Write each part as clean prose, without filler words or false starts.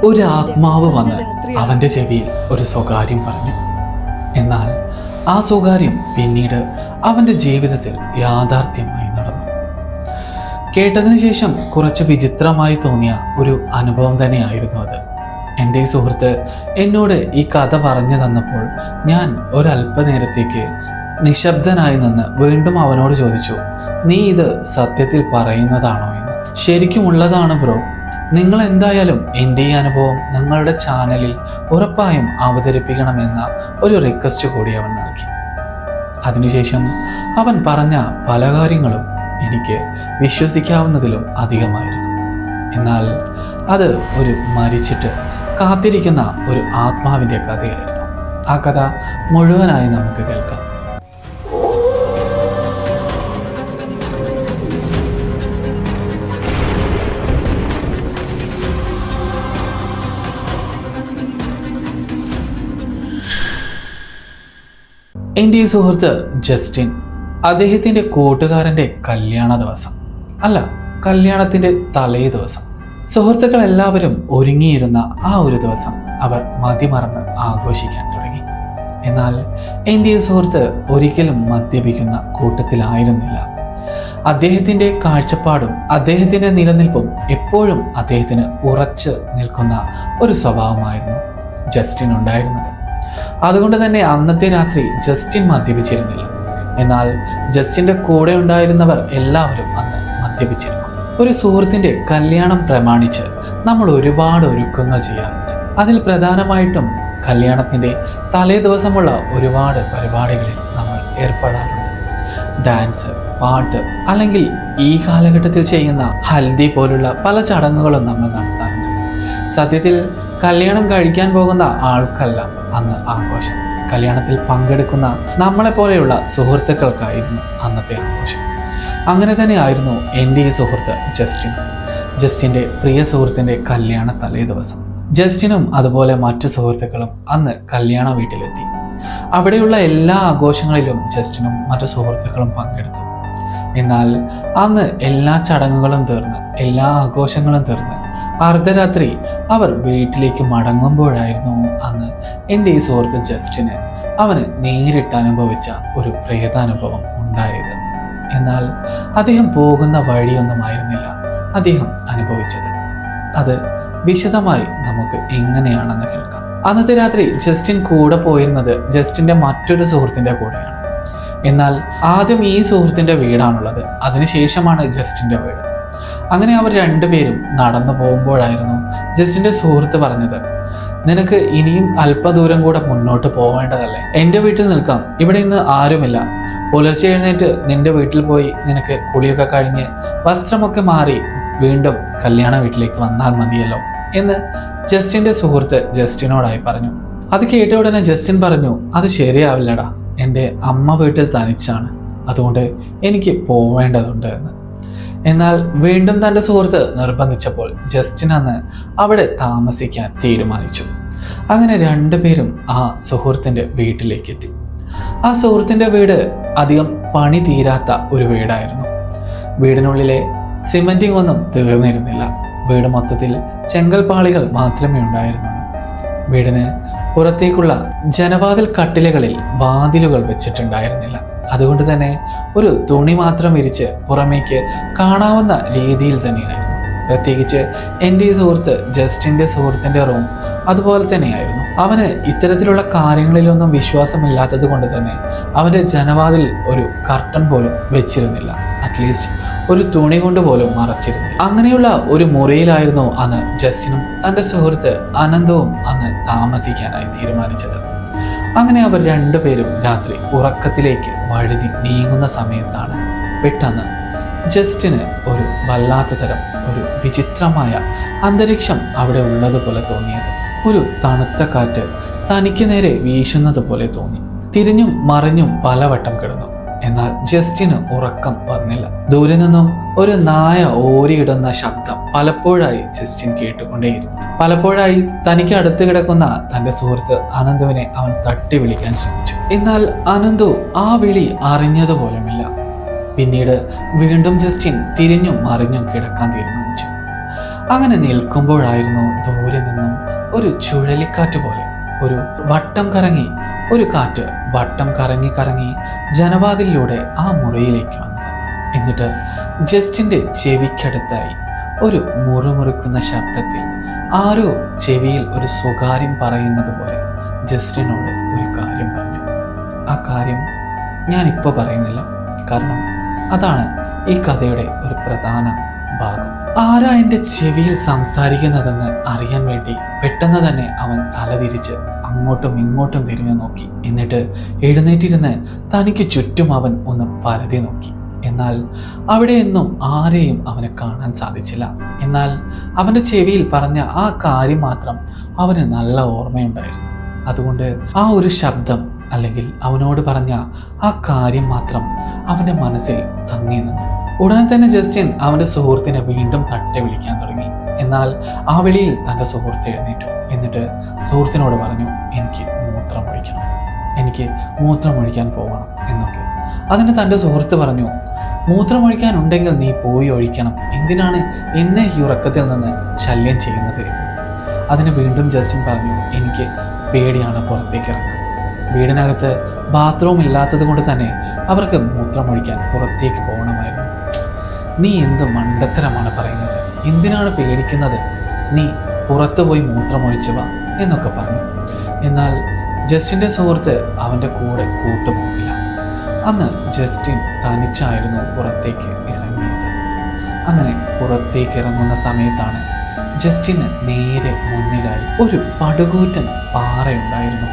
ഒരു ആത്മാവ് വന്ന് അവൻ്റെ ചെവിയിൽ ഒരു സ്വകാര്യം പറഞ്ഞു. എന്നാൽ ആ സ്വകാര്യം പിന്നീട് അവൻ്റെ ജീവിതത്തിൽ യാഥാർത്ഥ്യമായി നടന്നു. കേട്ടതിനു ശേഷം കുറച്ച് വിചിത്രമായി തോന്നിയ ഒരു അനുഭവം തന്നെയായിരുന്നു അത്. എൻ്റെ ഈ സുഹൃത്ത് എന്നോട് ഈ കഥ പറഞ്ഞു തന്നപ്പോൾ ഞാൻ ഒരല്പനേരത്തേക്ക് നിശബ്ദനായി നിന്ന് വീണ്ടും അവനോട് ചോദിച്ചു, നീ ഇത് സത്യത്തിൽ പറയുന്നതാണോ എന്ന്. ശരിക്കും ഉള്ളതാണ് ബ്രോ. നിങ്ങൾ എന്തായാലും എൻ്റെ ഈ അനുഭവം നിങ്ങളുടെ ചാനലിൽ ഉറപ്പായും അവതരിപ്പിക്കണമെന്ന ഒരു റിക്വസ്റ്റ് കൂടി അവൻ നൽകി. അതിനുശേഷം അവൻ പറഞ്ഞ പല കാര്യങ്ങളും എനിക്ക് വിശ്വസിക്കാവുന്നതിലും അധികമായിരുന്നു. എന്നാൽ അത് ഒരു മരിച്ചിട്ട് കാത്തിരിക്കുന്ന ഒരു ആത്മാവിൻ്റെ കഥയായിരുന്നു. ആ കഥ മുഴുവനായി നമുക്ക് കേൾക്കാം. എൻ്റെ ഈ സുഹൃത്ത് ജസ്റ്റിൻ, അദ്ദേഹത്തിൻ്റെ കൂട്ടുകാരൻ്റെ കല്യാണ ദിവസം, അല്ല കല്യാണത്തിൻ്റെ തലേ ദിവസം, സുഹൃത്തുക്കൾ എല്ലാവരും ഒരുങ്ങിയിരുന്ന ആ ഒരു ദിവസം അവർ മതിമറന്ന് ആഘോഷിക്കാൻ തുടങ്ങി. എന്നാൽ എൻ്റെ ഈ സുഹൃത്ത് ഒരിക്കലും മദ്യപിക്കുന്ന കൂട്ടത്തിലായിരുന്നില്ല. അദ്ദേഹത്തിൻ്റെ കാഴ്ചപ്പാടും അദ്ദേഹത്തിൻ്റെ നിലനിൽപ്പും എപ്പോഴും അദ്ദേഹത്തിന് ഉറച്ചു നിൽക്കുന്ന ഒരു സ്വഭാവമായിരുന്നു ജസ്റ്റിൻ ഉണ്ടായിരുന്നത്. അതുകൊണ്ട് തന്നെ അന്നത്തെ രാത്രി ജസ്റ്റിൻ മദ്യപിച്ചിരുന്നില്ല. എന്നാൽ ജസ്റ്റിൻ്റെ കൂടെ ഉണ്ടായിരുന്നവർ എല്ലാവരും അന്ന് മദ്യപിച്ചിരുന്നു. ഒരു സുഹൃത്തിൻ്റെ കല്യാണം പ്രമാണിച്ച് നമ്മൾ ഒരുപാട് ഒരുക്കങ്ങൾ ചെയ്യാറുണ്ട്. അതിൽ പ്രധാനമായിട്ടും കല്യാണത്തിൻ്റെ തലേ ദിവസമുള്ള ഒരുപാട് പരിപാടികളിൽ നമ്മൾ ഏർപ്പെടാറുണ്ട്. ഡാൻസ്, പാട്ട്, അല്ലെങ്കിൽ ഈ കാലഘട്ടത്തിൽ ചെയ്യുന്ന ഹൽദി പോലുള്ള പല ചടങ്ങുകളും നമ്മൾ നടത്താറുണ്ട്. സത്യത്തിൽ കല്യാണം കഴിക്കാൻ പോകുന്ന ആൾക്കല്ല അന്ന് ആഘോഷം. കല്യാണത്തിൽ പങ്കെടുക്കുന്ന നമ്മളെപ്പോലെയുള്ള സുഹൃത്തുക്കൾക്കായിരുന്നു അന്നത്തെ ആഘോഷം. അങ്ങനെ തന്നെ ആയിരുന്നു എൻ്റെ ഈ സുഹൃത്ത് ജസ്റ്റിൻ്റെ പ്രിയ സുഹൃത്തിൻ്റെ കല്യാണ തലേ ദിവസം. ജസ്റ്റിനും അതുപോലെ മറ്റു സുഹൃത്തുക്കളും അന്ന് കല്യാണ വീട്ടിലെത്തി. അവിടെയുള്ള എല്ലാ ആഘോഷങ്ങളിലും ജസ്റ്റിനും മറ്റു സുഹൃത്തുക്കളും പങ്കെടുത്തു. എന്നാൽ അന്ന് എല്ലാ ചടങ്ങുകളും തീർന്ന് എല്ലാ ആഘോഷങ്ങളും തീർന്ന് അർദ്ധരാത്രി അവർ വീട്ടിലേക്ക് മടങ്ങുമ്പോഴായിരുന്നു അന്ന് എൻ്റെ ഈ സുഹൃത്ത് ജസ്റ്റിന് അവന് നേരിട്ട് അനുഭവിച്ച ഒരു പ്രേതാനുഭവം ഉണ്ടായത്. എന്നാൽ അദ്ദേഹം പോകുന്ന വഴിയൊന്നുമായിരുന്നില്ല അദ്ദേഹം അനുഭവിച്ചത്. അത് വിശദമായി നമുക്ക് എങ്ങനെയാണെന്ന് കേൾക്കാം. അന്നത്തെ രാത്രി ജസ്റ്റിൻ കൂടെ പോയിരുന്നത് ജസ്റ്റിൻ്റെ മറ്റൊരു സുഹൃത്തിൻ്റെ കൂടെയാണ്. എന്നാൽ ആദ്യം ഈ സുഹൃത്തിൻ്റെ വീടാണുള്ളത്, അതിനുശേഷമാണ് ജസ്റ്റിൻ്റെ വീട്. അങ്ങനെ അവർ രണ്ടുപേരും നടന്നു പോകുമ്പോഴായിരുന്നു ജസ്റ്റിൻ്റെ സുഹൃത്ത് പറഞ്ഞത്, നിനക്ക് ഇനിയും അല്പദൂരം കൂടെ മുന്നോട്ട് പോവേണ്ടതല്ലേ? എൻ്റെ വീട്ടിൽ നിൽക്കാം, ഇവിടെ ഇന്ന് ആരുമില്ല. പുലർച്ചെ എഴുന്നേറ്റ് നിന്റെ വീട്ടിൽ പോയി നിനക്ക് കുളിയൊക്കെ കഴിഞ്ഞ് വസ്ത്രമൊക്കെ മാറി വീണ്ടും കല്യാണ വീട്ടിലേക്ക് വന്നാൽ മതിയല്ലോ എന്ന് ജസ്റ്റിൻ്റെ സുഹൃത്ത് ജസ്റ്റിനോടായി പറഞ്ഞു. അത് കേട്ട ഉടനെ ജസ്റ്റിൻ പറഞ്ഞു, അത് ശരിയാവില്ലടാ, എൻ്റെ അമ്മ വീട്ടിൽ തനിച്ചാണ്, അതുകൊണ്ട് എനിക്ക് പോവേണ്ടതുണ്ട് എന്ന്. എന്നാൽ വീണ്ടും തൻ്റെ സുഹൃത്ത് നിർബന്ധിച്ചപ്പോൾ ജസ്റ്റിൻ അന്ന് അവിടെ താമസിക്കാൻ തീരുമാനിച്ചു. അങ്ങനെ രണ്ടുപേരും ആ സുഹൃത്തിൻ്റെ വീട്ടിലേക്ക് എത്തി. ആ സുഹൃത്തിൻ്റെ വീട് അധികം പണി തീരാത്ത ഒരു വീടായിരുന്നു. വീടിനുള്ളിലെ സിമൻറ്റിംഗ് ഒന്നും തീർന്നിരുന്നില്ല. വീട് മൊത്തത്തിൽ ചെങ്കൽപ്പാളികൾ മാത്രമേ ഉണ്ടായിരുന്നുള്ളൂ. വീടിന് പുറത്തേക്കുള്ള ജനവാതിൽ കട്ടിലകളിൽ വാതിലുകൾ വെച്ചിട്ടുണ്ടായിരുന്നില്ല. അതുകൊണ്ട് തന്നെ ഒരു തുണി മാത്രം വിരിച്ച് പുറമേക്ക് കാണാവുന്ന രീതിയിൽ തന്നെയായിരുന്നു. പ്രത്യേകിച്ച് എൻ്റെ ഈ സുഹൃത്ത് ജസ്റ്റിൻ്റെ സുഹൃത്തിൻ്റെ റൂം അതുപോലെ തന്നെയായിരുന്നു. അവന് ഇത്തരത്തിലുള്ള കാര്യങ്ങളിലൊന്നും വിശ്വാസമില്ലാത്തത് കൊണ്ട് തന്നെ അവൻ്റെ ജനവാതിൽ ഒരു കർട്ടൻ പോലും വെച്ചിരുന്നില്ല. അറ്റ്ലീസ്റ്റ് ഒരു തുണി കൊണ്ട് പോലും മറച്ചിരുന്നില്ല. അങ്ങനെയുള്ള ഒരു മുറിയിലായിരുന്നു അന്ന് ജസ്റ്റിനും തൻ്റെ സുഹൃത്ത് അനന്തവും അന്ന് താമസിക്കാനായി തീരുമാനിച്ചത്. അങ്ങനെ അവർ രണ്ടുപേരും രാത്രി ഉറക്കത്തിലേക്ക് വഴുതി നീങ്ങുന്ന സമയത്താണ് പെട്ടെന്ന് ജസ്റ്റിന് ഒരു വല്ലാത്ത തരം ഒരു വിചിത്രമായ അന്തരീക്ഷം അവിടെ ഉള്ളതുപോലെ തോന്നിയത്. ഒരു തണുത്ത കാറ്റ് തനിക്ക് നേരെ വീശുന്നത് പോലെ തോന്നി. തിരിഞ്ഞും മറിഞ്ഞും പലവട്ടം കിടന്നു. എന്നാൽ ജസ്റ്റിന് ഉറക്കം വന്നില്ല. ദൂരെ നിന്നും ഒരു നായ ഓരിയിടുന്ന ശബ്ദം പലപ്പോഴായി ജസ്റ്റിൻ കേട്ടുകൊണ്ടേയിരുന്നു. പലപ്പോഴായി തനിക്ക് അടുത്ത് കിടക്കുന്ന തൻ്റെ സുഹൃത്ത് അനന്തുവിനെ അവൻ തട്ടി വിളിക്കാൻ ശ്രമിച്ചു. എന്നാൽ അനന്തു ആ വിളി അറിഞ്ഞതുപോലുമില്ല. പിന്നീട് വീണ്ടും ജസ്റ്റിൻ തിരിഞ്ഞും മറിഞ്ഞും കിടക്കാൻ തീരുമാനിച്ചു. അങ്ങനെ നിൽക്കുമ്പോഴായിരുന്നു ദൂരെ നിന്നും ഒരു ചുഴലിക്കാറ്റ് പോലെ ഒരു വട്ടം കറങ്ങി ഒരു കാറ്റ് വട്ടം കറങ്ങി കറങ്ങി ജനവാതിലിലൂടെ ആ മുറിയിലേക്ക് വന്നത്. എന്നിട്ട് ജസ്റ്റിൻ്റെ ചെവിക്കടുത്തായി ഒരു മുറുമുറുക്കുന്ന ശബ്ദത്തിൽ ആരോ ചെവിയിൽ ഒരു സ്വകാര്യം പറയുന്നത് പോലെ ജസ്റ്റിനോട് ഒരു കാര്യം പറഞ്ഞു. ആ കാര്യം ഞാനിപ്പോൾ പറയുന്നില്ല, കാരണം അതാണ് ഈ കഥയുടെ ഒരു പ്രധാന ഭാഗം. ആരാ എൻ്റെ ചെവിയിൽ സംസാരിക്കുന്നതെന്ന് അറിയാൻ വേണ്ടി പെട്ടെന്ന് തന്നെ അവൻ തലതിരിച്ച് അങ്ങോട്ടും ഇങ്ങോട്ടും തിരിഞ്ഞു നോക്കി. എന്നിട്ട് എഴുന്നേറ്റിരുന്ന് തനിക്ക് ചുറ്റും അവൻ ഒന്ന് പരതി നോക്കി. എന്നാൽ അവിടെയൊന്നും ആരെയും അവനെ കാണാൻ സാധിച്ചില്ല. എന്നാൽ അവൻ്റെ ചെവിയിൽ പറഞ്ഞ ആ കാര്യം മാത്രം അവന് നല്ല ഓർമ്മയുണ്ടായിരുന്നു. അതുകൊണ്ട് ആ ഒരു ശബ്ദം അല്ലെങ്കിൽ അവനോട് പറഞ്ഞ ആ കാര്യം മാത്രം അവൻ്റെ മനസ്സിൽ തങ്ങി നിന്നു. ഉടനെ തന്നെ ജസ്റ്റിൻ അവൻ്റെ സുഹൃത്തിനെ വീണ്ടും തട്ടി വിളിക്കാൻ തുടങ്ങി. എന്നാൽ ആ വിളിയിൽ തൻ്റെ സുഹൃത്ത് എഴുന്നേറ്റു. എന്നിട്ട് സുഹൃത്തിനോട് പറഞ്ഞു, എനിക്ക് മൂത്രമൊഴിക്കാൻ പോകണം എന്നൊക്കെ. അതിന് തൻ്റെ സുഹൃത്ത് പറഞ്ഞു, മൂത്രമൊഴിക്കാനുണ്ടെങ്കിൽ നീ പോയി ഒഴിക്കണം, എന്തിനാണ് എന്നെ ഈ ഉറക്കത്തിൽ നിന്ന് ശല്യം ചെയ്യുന്നത് എന്ന്. അതിന് വീണ്ടും ജസ്റ്റിൻ പറഞ്ഞു, എനിക്ക് പേടിയാണ് പുറത്തേക്ക് ഇറങ്ങാൻ. വീടിനകത്ത് ബാത്റൂം ഇല്ലാത്തത് കൊണ്ട് തന്നെ അവർക്ക് മൂത്രമൊഴിക്കാൻ പുറത്തേക്ക് പോകണമായിരുന്നു. നീ എന്ത് മണ്ടത്തരമാണ് പറയുന്നത്, എന്തിനാണ് പേടിക്കുന്നത്, നീ പുറത്തു പോയി മൂത്രമൊഴിച്ചു വാ എന്നൊക്കെ പറഞ്ഞു. എന്നാൽ ജസ്റ്റിൻ്റെ സുഹൃത്ത് അവൻ്റെ കൂടെ കൂട്ടുപോകില്ല. അന്ന് ജസ്റ്റിൻ തനിച്ചായിരുന്നു പുറത്തേക്ക് ഇറങ്ങിയത്. അങ്ങനെ പുറത്തേക്ക് ഇറങ്ങുന്ന സമയത്താണ് ജസ്റ്റിന് നേരെ മുന്നിലായി ഒരു പടുകൂറ്റൻ പാറയുണ്ടായിരുന്നു.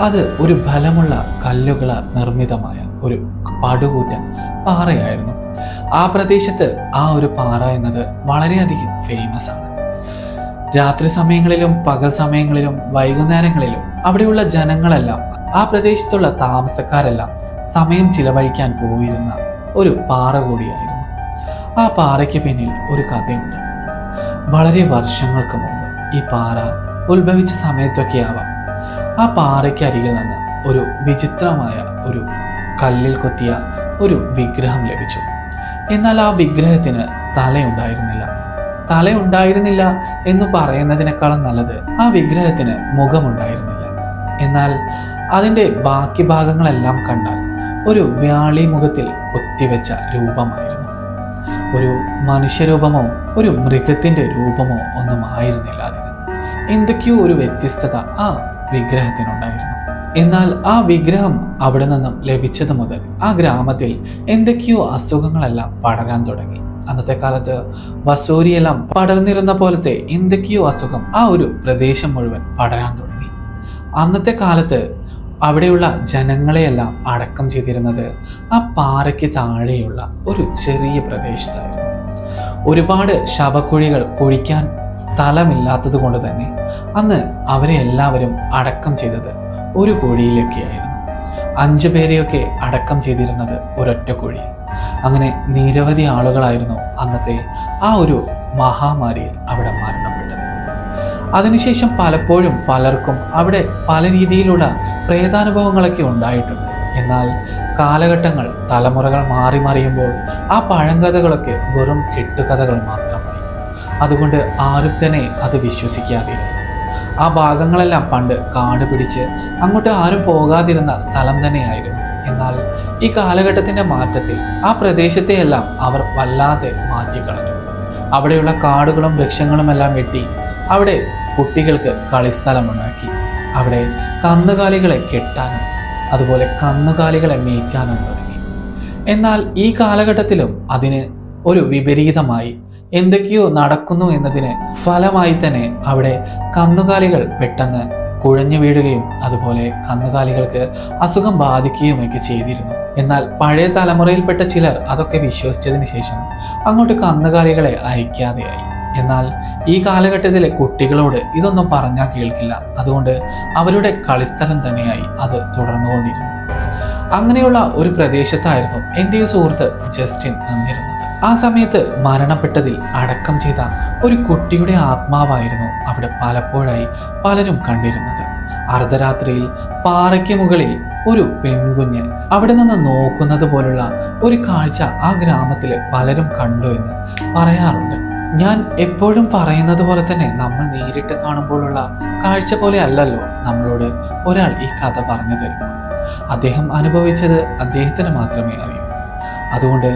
അത് ഒരു ബലമുള്ള കല്ലുകളാൽ നിർമ്മിതമായ ഒരു പടുകൂറ്റൻ പാറയായിരുന്നു. ആ പ്രദേശത്ത് ആ ഒരു പാറ എന്നത് വളരെയധികം ഫേമസ് ആണ്. രാത്രി സമയങ്ങളിലും പകൽ സമയങ്ങളിലും വൈകുന്നേരങ്ങളിലും അവിടെയുള്ള ജനങ്ങളെല്ലാം ആ പ്രദേശത്തുള്ള താമസക്കാരെല്ലാം സമയം ചിലവഴിക്കാൻ പോയിരുന്ന ഒരു പാറ കൂടിയായിരുന്നു. ആ പാറയ്ക്ക് പിന്നിൽ ഒരു കഥയുണ്ട്. വളരെ വർഷങ്ങൾക്ക് മുമ്പ് ഈ പാറ ഉത്ഭവിച്ച സമയത്തൊക്കെയാവാം ആ പാറയ്ക്ക് അരികിൽ നിന്ന് ഒരു വിചിത്രമായ ഒരു കല്ലിൽ കൊത്തിയ ഒരു വിഗ്രഹം ലഭിച്ചു. എന്നാൽ ആ വിഗ്രഹത്തിന് തലയുണ്ടായിരുന്നില്ല എന്ന് പറയുന്നതിനേക്കാളും നല്ലത് ആ വിഗ്രഹത്തിന് മുഖമുണ്ടായിരുന്നില്ല. എന്നാൽ അതിൻ്റെ ബാക്കി ഭാഗങ്ങളെല്ലാം കണ്ടാൽ ഒരു വ്യാളി മുഖത്തിൽ കൊത്തിവെച്ച രൂപമായിരുന്നു. ഒരു മനുഷ്യരൂപമോ ഒരു മൃഗത്തിൻ്റെ രൂപമോ ഒന്നും ആയിരുന്നില്ല അതിന്. എന്തൊക്കെയോ ഒരു വ്യത്യസ്തത ആ വിഗ്രഹത്തിനുണ്ടായിരുന്നു. എന്നാൽ ആ വിഗ്രഹം അവിടെ നിന്നും ലഭിച്ചത് മുതൽ ആ ഗ്രാമത്തിൽ എന്തൊക്കെയോ അസുഖങ്ങളെല്ലാം പടരാൻ തുടങ്ങി. അന്നത്തെ കാലത്ത് വസൂരിയെല്ലാം പടർന്നിരുന്ന പോലത്തെ എന്തൊക്കെയോ അസുഖം ആ ഒരു പ്രദേശം മുഴുവൻ പടരാൻ തുടങ്ങി. അന്നത്തെ കാലത്ത് അവിടെയുള്ള ജനങ്ങളെയെല്ലാം അടക്കം ചെയ്തിരുന്നത് ആ പാറയ്ക്ക് താഴെയുള്ള ഒരു ചെറിയ പ്രദേശത്തായിരുന്നു. ഒരുപാട് ശവക്കുഴികൾ കുഴിക്കാൻ സ്ഥലമില്ലാത്തത് കൊണ്ട് തന്നെ അന്ന് അവരെ എല്ലാവരും അടക്കം ചെയ്തത് ഒരു കുഴിയിലൊക്കെയായിരുന്നു. 5 പേരെയൊക്കെ അടക്കം ചെയ്തിരുന്നത് ഒരൊറ്റ കുഴിയിൽ. അങ്ങനെ നിരവധി ആളുകളായിരുന്നു അന്നത്തെ ആ ഒരു മഹാമാരിയിൽ അവിടെ മരണപ്പെട്ടത്. അതിനുശേഷം പലപ്പോഴും പലർക്കും അവിടെ പല രീതിയിലുള്ള പ്രേതാനുഭവങ്ങളൊക്കെ ഉണ്ടായിട്ടുണ്ട്. എന്നാൽ കാലഘട്ടങ്ങൾ തലമുറകൾ മാറി മറിയുമ്പോൾ ആ പഴങ്കഥകളൊക്കെ വെറും കെട്ടുകഥകൾ മാത്രമായി. അതുകൊണ്ട് ആരും തന്നെ അത് വിശ്വസിക്കാതെയായി. ആ ഭാഗങ്ങളെല്ലാം പണ്ട് കാട് പിടിച്ച് അങ്ങോട്ട് ആരും പോകാതിരുന്ന സ്ഥലം തന്നെയായിരുന്നു. എന്നാൽ ഈ കാലഘട്ടത്തിൻ്റെ മാറ്റത്തിൽ ആ പ്രദേശത്തെയെല്ലാം അവർ വല്ലാതെ മാറ്റിക്കളഞ്ഞു. അവിടെയുള്ള കാടുകളും വൃക്ഷങ്ങളും എല്ലാം വെട്ടി അവിടെ കുട്ടികൾക്ക് കളിസ്ഥലമുണ്ടാക്കി. അവിടെ കന്നുകാലികളെ കെട്ടാനും അതുപോലെ കന്നുകാലികളെ മേയ്ക്കാനും തുടങ്ങി. എന്നാൽ ഈ കാലഘട്ടത്തിലും അതിന് ഒരു വിപരീതമായി എന്തൊക്കെയോ നടക്കുന്നു എന്നതിന് ഫലമായി തന്നെ അവിടെ കന്നുകാലികൾ പെട്ടെന്ന് കുഴഞ്ഞു വീഴുകയും അതുപോലെ കന്നുകാലികൾക്ക് അസുഖം ബാധിക്കുകയുമൊക്കെ ചെയ്തിരുന്നു. എന്നാൽ പഴയ തലമുറയിൽപ്പെട്ട ചിലർ അതൊക്കെ വിശ്വസിച്ചതിന് ശേഷം അങ്ങോട്ട് കന്നുകാലികളെ അയക്കാതെയായി. എന്നാൽ ഈ കാലഘട്ടത്തിലെ കുട്ടികളോട് ഇതൊന്നും പറഞ്ഞാൽ കേൾക്കില്ല. അതുകൊണ്ട് അവരുടെ കളിസ്ഥലം തന്നെയായി അത് തുടർന്നുകൊണ്ടിരുന്നു. അങ്ങനെയുള്ള ഒരു പ്രദേശത്തായിരുന്നു എൻ്റെ ഈ സുഹൃത്ത് ജസ്റ്റിൻ നിന്നിരുന്നത്. ആ സമയത്ത് മരണപ്പെട്ടതിൽ അടക്കം ചെയ്ത ഒരു കുട്ടിയുടെ ആത്മാവായിരുന്നു അവിടെ പലപ്പോഴായി പലരും കണ്ടിരുന്നത്. അർദ്ധരാത്രിയിൽ പാറയ്ക്ക് മുകളിൽ ഒരു പെൺകുഞ്ഞ് അവിടെ നിന്ന് നോക്കുന്നത് പോലുള്ള ഒരു കാഴ്ച ആ ഗ്രാമത്തിൽ പലരും കണ്ടു എന്ന് പറയാറുണ്ട്. ഞാൻ എപ്പോഴും പറയുന്നത് പോലെ തന്നെ നമ്മൾ നേരിട്ട് കാണുമ്പോഴുള്ള കാഴ്ച പോലെ അല്ലല്ലോ നമ്മളോട് ഒരാൾ ഈ കഥ പറഞ്ഞു തരും. അദ്ദേഹം അനുഭവിച്ചത് അദ്ദേഹത്തിന് മാത്രമേ അറിയൂ. അതുകൊണ്ട്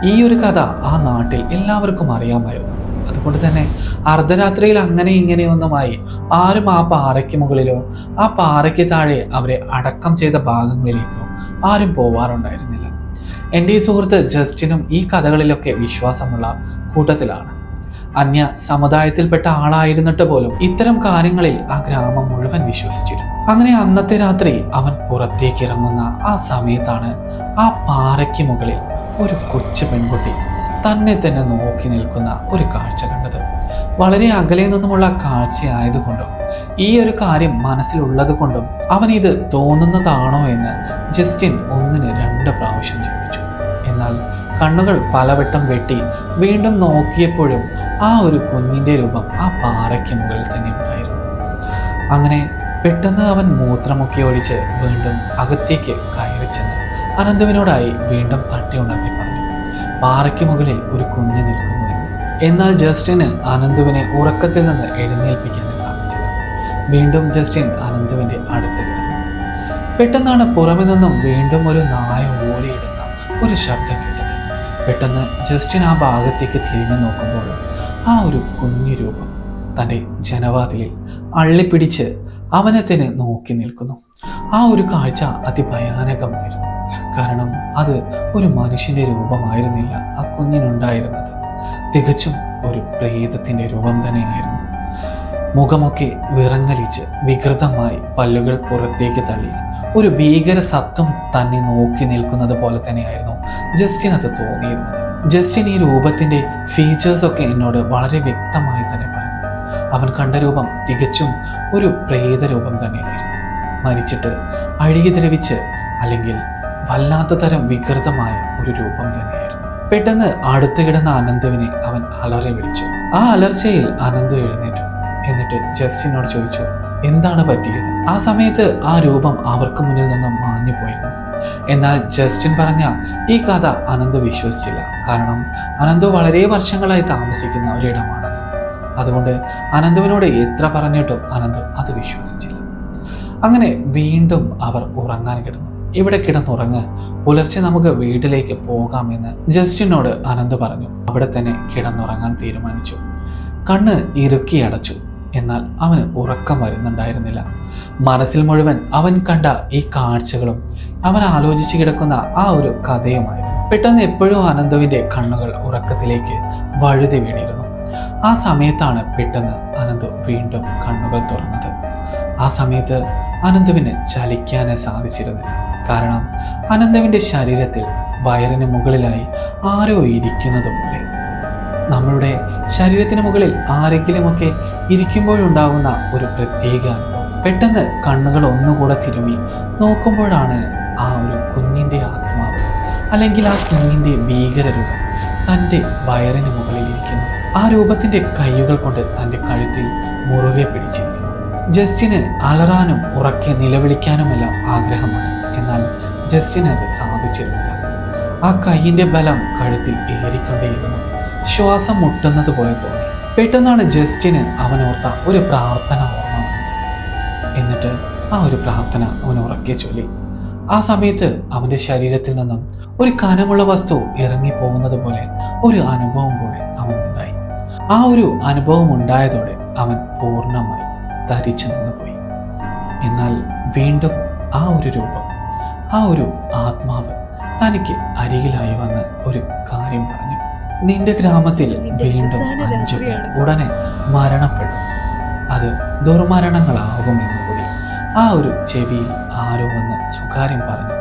ഈ ഒരു കഥ ആ നാട്ടിൽ എല്ലാവർക്കും അറിയാമായിരുന്നു. അതുകൊണ്ട് തന്നെ അർദ്ധരാത്രിയിൽ അങ്ങനെ ഇങ്ങനെയൊന്നുമായി ആരും ആ പാറയ്ക്ക് മുകളിലോ ആ പാറയ്ക്ക് താഴെ അവരെ അടക്കം ചെയ്ത ഭാഗങ്ങളിലേക്കോ ആരും പോവാറുണ്ടായിരുന്നില്ല. എൻ്റെ ഈ സുഹൃത്ത് ജസ്റ്റിനും ഈ കഥകളിലൊക്കെ വിശ്വാസമുള്ള കൂട്ടത്തിലാണ്. അന്യ സമുദായത്തിൽപ്പെട്ട ആളായിരുന്നിട്ട് പോലും ഇത്തരം കാര്യങ്ങളിൽ ആ ഗ്രാമം മുഴുവൻ വിശ്വസിച്ചിരുന്നു. അങ്ങനെ അന്നത്തെ രാത്രി അവൻ പുറത്തേക്ക് ഇറങ്ങുന്ന ആ സമയത്താണ് ആ പാറയ്ക്ക് മുകളിൽ ഒരു കൊച്ചു പെൺകുട്ടി തന്നെ തന്നെ നോക്കി നിൽക്കുന്ന ഒരു കാഴ്ച കണ്ടത്. വളരെ അകലെ നിന്നുമുള്ള കാഴ്ചയായതുകൊണ്ടും ഈ ഒരു കാര്യം മനസ്സിലുള്ളത് കൊണ്ടും അവൻ ഇത് തോന്നുന്നതാണോ എന്ന് ജസ്റ്റിൻ 1-2 പ്രാവശ്യം ചിന്തിച്ചു. എന്നാൽ കണ്ണുകൾ പലവട്ടം വെട്ടി വീണ്ടും നോക്കിയപ്പോഴും ആ ഒരു കുഞ്ഞിൻ്റെ രൂപം ആ പാറയ്ക്ക് മുകളിൽ തന്നെ ഉണ്ടായിരുന്നു. അങ്ങനെ പെട്ടെന്ന് അവൻ മൂത്രമൊക്കെ ഒഴിച്ച് വീണ്ടും അകത്തേക്ക് കയറി ചെന്ന് അനന്തുവിനോടായി വീണ്ടും തട്ടി ഉണർത്തി പറഞ്ഞു, പാറയ്ക്ക് മുകളിൽ ഒരു കുഞ്ഞ് നിൽക്കുന്നു എന്ന്. എന്നാൽ ജസ്റ്റിന് അനന്തുവിനെ ഉറക്കത്തിൽ നിന്ന് എഴുന്നേൽപ്പിക്കാനേ സാധിച്ചില്ല. വീണ്ടും ജസ്റ്റിൻ അനന്തുവിൻ്റെ അടുത്ത് കിടന്നു. പെട്ടെന്നാണ് പുറമെ നിന്നും വീണ്ടും ഒരു നായ ഓരിയിടുന്ന ഒരു ശബ്ദം കേട്ടത്. പെട്ടെന്ന് ജസ്റ്റിൻ ആ ഭാഗത്തേക്ക് തിരിഞ്ഞു നോക്കുമ്പോൾ ആ ഒരു കുഞ്ഞു രൂപം തൻ്റെ ജനവാതിലിൽ അള്ളിപ്പിടിച്ച് അവനെ തന്നെ നോക്കി നിൽക്കുന്നു. ആ ഒരു കാഴ്ച അതിഭയാനകമായിരുന്നു. കാരണം അത് ഒരു മനുഷ്യന്റെ രൂപമായിരുന്നില്ല ആ കുഞ്ഞിനുണ്ടായിരുന്നത്. തികച്ചും ഒരു പ്രേതത്തിന്റെ രൂപം തന്നെയായിരുന്നു. മുഖമൊക്കെ വിറങ്ങലിച്ച് വികൃതമായി പല്ലുകൾ പുറത്തേക്ക് തള്ളി ഒരു ഭീകര സത്വം തന്നെ നോക്കി നിൽക്കുന്നത് പോലെ തന്നെയായിരുന്നു ജസ്റ്റിൻ അത് തോന്നിയിരുന്നത്. ജസ്റ്റിൻ ഈ രൂപത്തിന്റെ ഫീച്ചേഴ്സ് ഒക്കെ എന്നോട് വളരെ വ്യക്തമായി തന്നെ പറഞ്ഞു. അവൻ കണ്ട രൂപം തികച്ചും ഒരു പ്രേത രൂപം തന്നെയായിരുന്നു. മരിച്ചിട്ട് അഴുകി ദ്രവിച്ച് അല്ലെങ്കിൽ വല്ലാത്ത തരം വികൃതമായ ഒരു രൂപം തന്നെയായിരുന്നു. പെട്ടെന്ന് അടുത്ത് കിടന്ന അനന്തുവിനെ അവൻ അലറി വിളിച്ചു. ആ അലർച്ചയിൽ അനന്തു എഴുന്നേറ്റു. എന്നിട്ട് ജസ്റ്റിനോട് ചോദിച്ചു, എന്താണ് പറ്റിയത്? ആ സമയത്ത് ആ രൂപം അവർക്ക് മുന്നിൽ നിന്നും മാഞ്ഞു പോയിരുന്നു. എന്നാൽ ജസ്റ്റിൻ പറഞ്ഞ ഈ കഥ അനന്തു വിശ്വസിച്ചില്ല. കാരണം അനന്തു വളരെ വർഷങ്ങളായി താമസിക്കുന്ന ഒരിടമാണത്. അതുകൊണ്ട് അനന്തുവിനോട് എത്ര പറഞ്ഞിട്ടും അനന്തു അത് വിശ്വസിച്ചില്ല. അങ്ങനെ വീണ്ടും അവർ ഉറങ്ങാൻ കിടന്നു. ഇവിടെ കിടന്നുറങ്ങ്, പുലർച്ചെ നമുക്ക് വീട്ടിലേക്ക് പോകാമെന്ന് ജസ്റ്റിനോട് അനന്തു പറഞ്ഞു. അവിടെ തന്നെ കിടന്നുറങ്ങാൻ തീരുമാനിച്ചു. കണ്ണ് ഇറുക്കി അടച്ചു. എന്നാൽ അവന് ഉറക്കം വരുന്നുണ്ടായിരുന്നില്ല. മനസ്സിൽ മുഴുവൻ അവൻ കണ്ട ഈ കാഴ്ചകളും അവൻ ആലോചിച്ച് കിടക്കുന്ന ആ ഒരു കഥയുമായിരുന്നു. പെട്ടെന്ന് എപ്പോഴും അനന്തുവിൻ്റെ കണ്ണുകൾ ഉറക്കത്തിലേക്ക് വഴുതി വീണിരുന്നു. ആ സമയത്താണ് പെട്ടെന്ന് അനന്തു വീണ്ടും കണ്ണുകൾ തുറന്നത്. ആ സമയത്ത് അനന്തുവിന് ചലിക്കാനേ സാധിച്ചിരുന്നില്ല. കാരണം അനന്തുവിൻ്റെ ശരീരത്തിൽ വയറിന് മുകളിലായി ആരോ ഇരിക്കുന്നത് പോലെ. നമ്മളുടെ ശരീരത്തിന് മുകളിൽ ആരെങ്കിലുമൊക്കെ ഇരിക്കുമ്പോഴുണ്ടാകുന്ന ഒരു പ്രത്യേക അനുഭവം. പെട്ടെന്ന് കണ്ണുകൾ ഒന്നുകൂടെ തിരുമ്മി നോക്കുമ്പോഴാണ് ആ ഒരു കുഞ്ഞിൻ്റെ ആത്മാവ് അല്ലെങ്കിൽ ആ കുഞ്ഞിൻ്റെ ഭീകരരൂപം തൻ്റെ വയറിന് മുകളിൽ ഇരിക്കുന്നു. ആ രൂപത്തിൻ്റെ കൈകൾ കൊണ്ട് തൻ്റെ കഴുത്തിൽ മുറുകെ പിടിച്ചിരിക്കുന്നു. ജസ്റ്റിന് അലറാനും ഉറക്കെ നിലവിളിക്കാനുമെല്ലാം ആഗ്രഹമുണ്ട്. എന്നാൽ ജസ്റ്റിന് അത് സാധിച്ചിരുന്നില്ല. ആ കൈയിൻ്റെ ബലം കഴുത്തിൽ ഏറിക്കൊണ്ടേയിരുന്നു. ശ്വാസം മുട്ടുന്നത് പോലെ തോന്നി. പെട്ടെന്നാണ് ജസ്റ്റിന് അവനോർത്ത ഒരു പ്രാർത്ഥന ഓർമ്മ വന്നത്. എന്നിട്ട് ആ ഒരു പ്രാർത്ഥന അവൻ ഉറക്കെ ചൊല്ലി. ആ സമയത്ത് അവൻ്റെ ശരീരത്തിൽ നിന്നും ഒരു കനമുള്ള വസ്തു ഇറങ്ങിപ്പോകുന്നത് പോലെ ഒരു അനുഭവം കൂടെ അവനുണ്ടായി. ആ ഒരു അനുഭവം ഉണ്ടായതോടെ അവൻ പൂർണ്ണമായി ധരിച്ചു നിന്നുപോയി. എന്നാൽ വീണ്ടും ആ ഒരു രൂപം, ആ ഒരു ആത്മാവ് തനിക്ക് അരികിലായി വന്ന് ഒരു കാര്യം പറഞ്ഞു. നിന്റെ ഗ്രാമത്തിൽ വീണ്ടും 5 പേർ ഉടനെ മരണപ്പെടും. അത് ദുർമരണങ്ങളാകുമെന്ന് കൂടി ആ ഒരു ചെവിയിൽ ആരോ വന്ന് സ്വകാര്യം പറഞ്ഞു.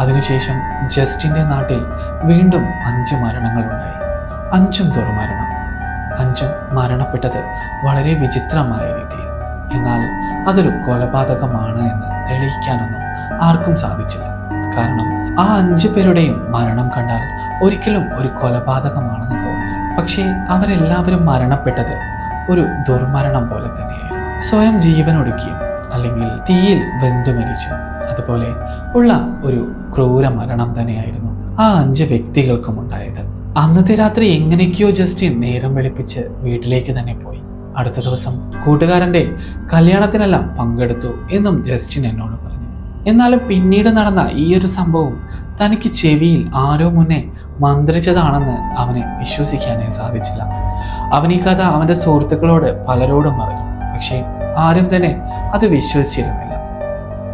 അതിനുശേഷം ജസ്റ്റിൻ്റെ നാട്ടിൽ വീണ്ടും 5 മരണങ്ങളുണ്ടായി. 5ഉം ദുർമരണം. 5ഉം മരണപ്പെട്ടത് വളരെ വിചിത്രമായ രീതിയിൽ. എന്നാൽ അതൊരു കൊലപാതകമാണ് എന്ന് തെളിയിക്കാനൊന്നും ആർക്കും സാധിച്ചില്ല. കാരണം ആ 5 പേരുടെയും മരണം കണ്ടാൽ ഒരിക്കലും ഒരു കൊലപാതകമാണെന്ന് തോന്നില്ല. പക്ഷേ അവരെല്ലാവരും മരണപ്പെട്ടത് ഒരു ദുർമരണം പോലെ തന്നെയായിരുന്നു. സ്വയം ജീവനൊടുക്കിയും അല്ലെങ്കിൽ തീയിൽ വെന്തു മരിച്ചും അതുപോലെ ഉള്ള ഒരു ക്രൂര മരണം തന്നെയായിരുന്നു ആ 5 വ്യക്തികൾക്കും ഉണ്ടായത്. അന്നത്തെ രാത്രി എങ്ങനെയൊക്കെയോ ജസ്റ്റിൻ നേരം വെളുപ്പിച്ച് വീട്ടിലേക്ക് തന്നെ പോയി. അടുത്ത ദിവസം കൂട്ടുകാരൻ്റെ കല്യാണത്തിനെല്ലാം പങ്കെടുത്തു എന്നും ജസ്റ്റിൻ എന്നോട് പറഞ്ഞു. എന്നാലും പിന്നീട് നടന്ന ഈ ഒരു സംഭവം തനിക്ക് ചെവിയിൽ ആരോ മുന്നേ മന്ത്രിച്ചതാണെന്ന് അവന് വിശ്വസിക്കാനേ സാധിച്ചില്ല. അവൻ ഈ കഥ അവൻ്റെ സുഹൃത്തുക്കളോട് പലരോടും പറഞ്ഞു. പക്ഷേ ആരും തന്നെ അത് വിശ്വസിച്ചിരുന്നില്ല.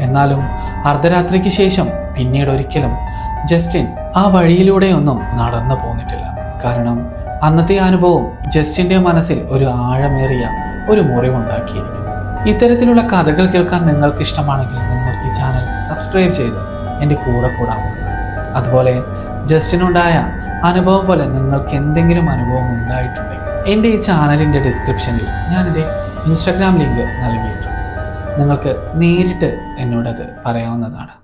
എന്നാലും അർദ്ധരാത്രിക്ക് ശേഷം പിന്നീട് ഒരിക്കലും ജസ്റ്റിൻ ആ വഴിയിലൂടെയൊന്നും നടന്നു പോന്നിട്ടില്ല. കാരണം അന്നത്തെ അനുഭവം ജസ്റ്റിൻ്റെ മനസ്സിൽ ഒരു ആഴമേറിയ ഒരു മുറിവുണ്ടാക്കിയിരിക്കുന്നു. ഇത്തരത്തിലുള്ള കഥകൾ കേൾക്കാൻ നിങ്ങൾക്ക് ഇഷ്ടമാണെങ്കിൽ നിങ്ങൾക്ക് ഈ ചാനൽ സബ്സ്ക്രൈബ് ചെയ്ത് എൻ്റെ കൂടെ കൂടാവുന്നതാണ്. അതുപോലെ ജസ്റ്റിനുണ്ടായ അനുഭവം പോലെ നിങ്ങൾക്ക് എന്തെങ്കിലും അനുഭവം ഉണ്ടായിട്ടുണ്ടെങ്കിൽ എൻ്റെ ഈ ചാനലിൻ്റെ ഡിസ്ക്രിപ്ഷനിൽ ഞാനെൻ്റെ ഇൻസ്റ്റാഗ്രാം ലിങ്ക് നൽകിയിട്ടുണ്ട്. നിങ്ങൾക്ക് നേരിട്ട് എന്നോടത് പറയാവുന്നതാണ്.